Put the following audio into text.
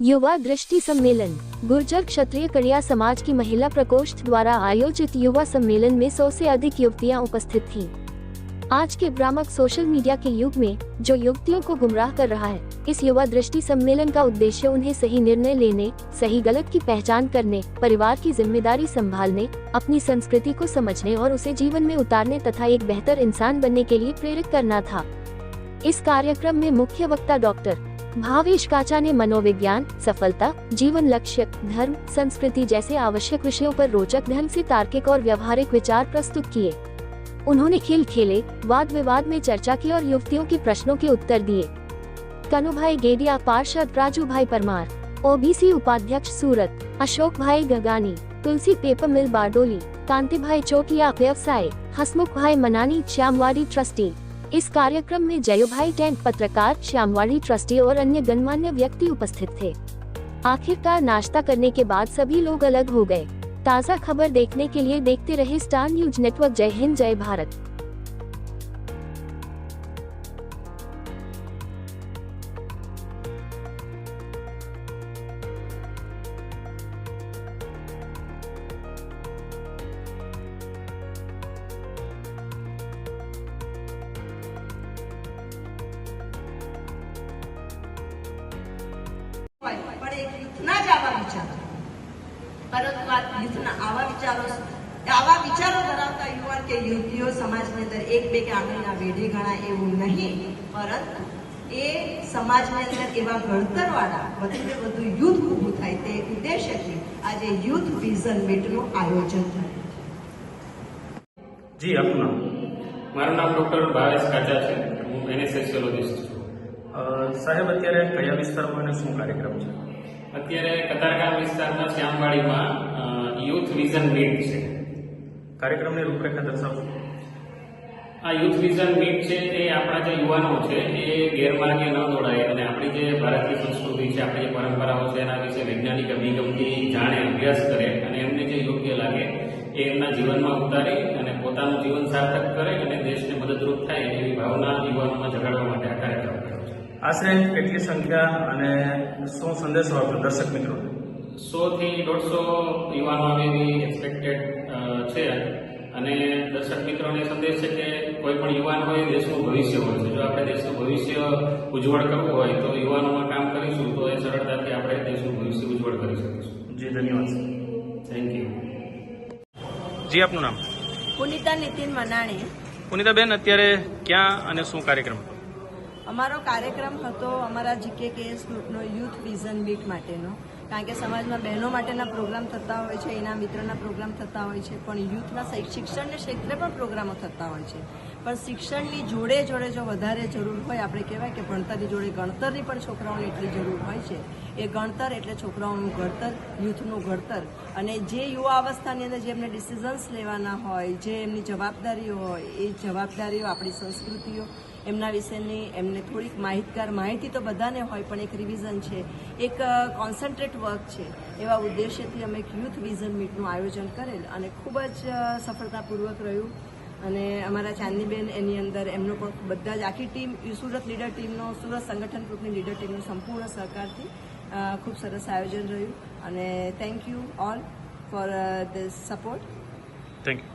युवा दृष्टि सम्मेलन। गुर्जर क्षत्रिय कड़िया समाज की महिला प्रकोष्ठ द्वारा आयोजित युवा सम्मेलन में 100 से अधिक युवतियां उपस्थित थीं। आज के भ्रामक सोशल मीडिया के युग में जो युवतियों को गुमराह कर रहा है, इस युवा दृष्टि सम्मेलन का उद्देश्य उन्हें सही निर्णय लेने, सही गलत की पहचान करने, परिवार की जिम्मेदारी संभालने, अपनी संस्कृति को समझने और उसे जीवन में उतारने तथा एक बेहतर इंसान बनने के लिए प्रेरित करना था। इस कार्यक्रम में मुख्य वक्ता डॉक्टर भावेश काचा ने मनोविज्ञान, सफलता, जीवन लक्ष्य, धर्म, संस्कृति जैसे आवश्यक विषयों पर रोचक ढंग से तार्किक और व्यवहारिक विचार प्रस्तुत किए। उन्होंने खेल खेले, वाद विवाद में चर्चा की और युवतियों के प्रश्नों के उत्तर दिए। कनुभाई गेडिया, पार्षद राजू भाई परमार, ओबीसी उपाध्यक्ष सूरत, अशोक भाई गगानी, तुलसी पेपर मिल बारडोली, कांति भाई चौकिया व्यवसाय, हसमुख भाई मनानी श्यामवाड़ी ट्रस्टी। इस कार्यक्रम में जयुभाई टेंट पत्रकार, श्यामवाड़ी ट्रस्टी और अन्य गणमान्य व्यक्ति उपस्थित थे। आखिरकार नाश्ता करने के बाद सभी लोग अलग हो गए। ताज़ा खबर देखने के लिए देखते रहे स्टार न्यूज नेटवर्क। जय हिंद, जय भारत। પણ એક યુથના જ આવા વિચારો, પરંતુ આ યુથના આવા વિચારો ધરાવતા યુવાન કે યુવતીઓ સમાજની અંદર એક બે કે આંગળીના વેઢે ગણાય એવું નહીં, પરંતુ એ સમાજની અંદર એવા ઘડતરવાળા વધુને વધુ યુથ ઊભું થાય તે ઉદ્દેશ્યથી આજે યુથ વિઝન મીટનું આયોજન થયું। જી, આપનું નામ? મારું નામ ડોક્ટર ભાવેશ કાચા છે, હું એનેસ્થેસિયોલોજિસ્ટ છું। સાહેબ, અત્યારે કયા વિસ્તારમાં અને શું કાર્યક્રમ છે? અત્યારે કતારગામ વિસ્તારમાં શ્યામવાડીમાં યુથ વિઝન મીટ છે। કાર્યક્રમની રૂપરેખા દર્શાવશો? આ યુથ વિઝન મીટ છે એ આપણા જે યુવાનો છે એ ગેરમાર્ગે ન દોડાય અને આપણી જે ભારતીય સંસ્કૃતિ છે, આપણી જે પરંપરાઓ છે એના વિશે વૈજ્ઞાનિક અભિગમથી જાણે, અભ્યાસ કરે અને એમને જે યોગ્ય લાગે એ એમના જીવનમાં ઉતારી અને પોતાનું જીવન સાર્થક કરે અને દેશને મદદરૂપ થાય એવી ભાવના યુવાનોમાં જગાડવા માટે આ કાર્યક્રમ કર્યો છે। આશરે કેટલી સંખ્યા અને શું સંદેશો આપો દર્શક મિત્રો? 100 થી 150 યુવાનો આવે એવી એક્સપેક્ટેડ છે અને દર્શક મિત્રોને સંદેશ છે કે કોઈ પણ યુવાન હોય દેશનું ભવિષ્ય હોય છે। જો આપણે દેશનું ભવિષ્ય ઉજ્જવળ કરવું હોય તો યુવાનોમાં કામ કરીશું તો એ સરળતાથી આપણે દેશનું ભવિષ્ય ઉજ્જવળ કરી શકીશું। જી, ધન્યવાદ સર। Thank you. જી, આપનું નામ? પુનિતા નીતિન મનાણી। પુનિતાબેન, અત્યારે ક્યાં અને શું કાર્યક્રમ? અમારો કાર્યક્રમ હતો અમારા GKKS ગ્રુપનો યુથ વિઝન મીટ માટેનો, કારણ કે સમાજમાં બહેનો માટેના પ્રોગ્રામ થતા હોય છે, એના મિત્રના પ્રોગ્રામ થતા હોય છે, પણ યુથના શિક્ષણના ક્ષેત્રે પણ પ્રોગ્રામો થતા હોય છે। પણ શિક્ષણની જોડે જોડે જો વધારે જરૂર હોય, આપણે કહેવાય કે ભણતરની જોડે ગણતરની પણ છોકરાઓને એટલી જરૂર હોય છે। એ ગણતર એટલે છોકરાઓનું ઘડતર, યુથનું ઘડતર, અને જે યુવા અવસ્થાની અંદર જે એમને ડિસિઝન્સ લેવાના હોય, જે એમની જવાબદારીઓ હોય, એ જવાબદારીઓ, આપણી સંસ્કૃતિઓ, એમના વિશેની એમને થોડીક માહિતી તો બધાને હોય, પણ એક રિવિઝન છે, એક કોન્સન્ટ્રેટ વર્ક છે, એવા ઉદ્દેશ્યથી અમે એક યુથ વિઝન મીટનું આયોજન કરેલ અને ખૂબ જ સફળતાપૂર્વક રહ્યું। અને અમારા ચાંદનીબેન એની અંદર એમનો પણ બધા જ આખી ટીમ, સુરત લીડર ટીમનો, સુરત સંગઠન ગ્રુપની લીડર ટીમનો સંપૂર્ણ સહકારથી ખૂબ સરસ આયોજન રહ્યું અને thank you all for this support. Thank you.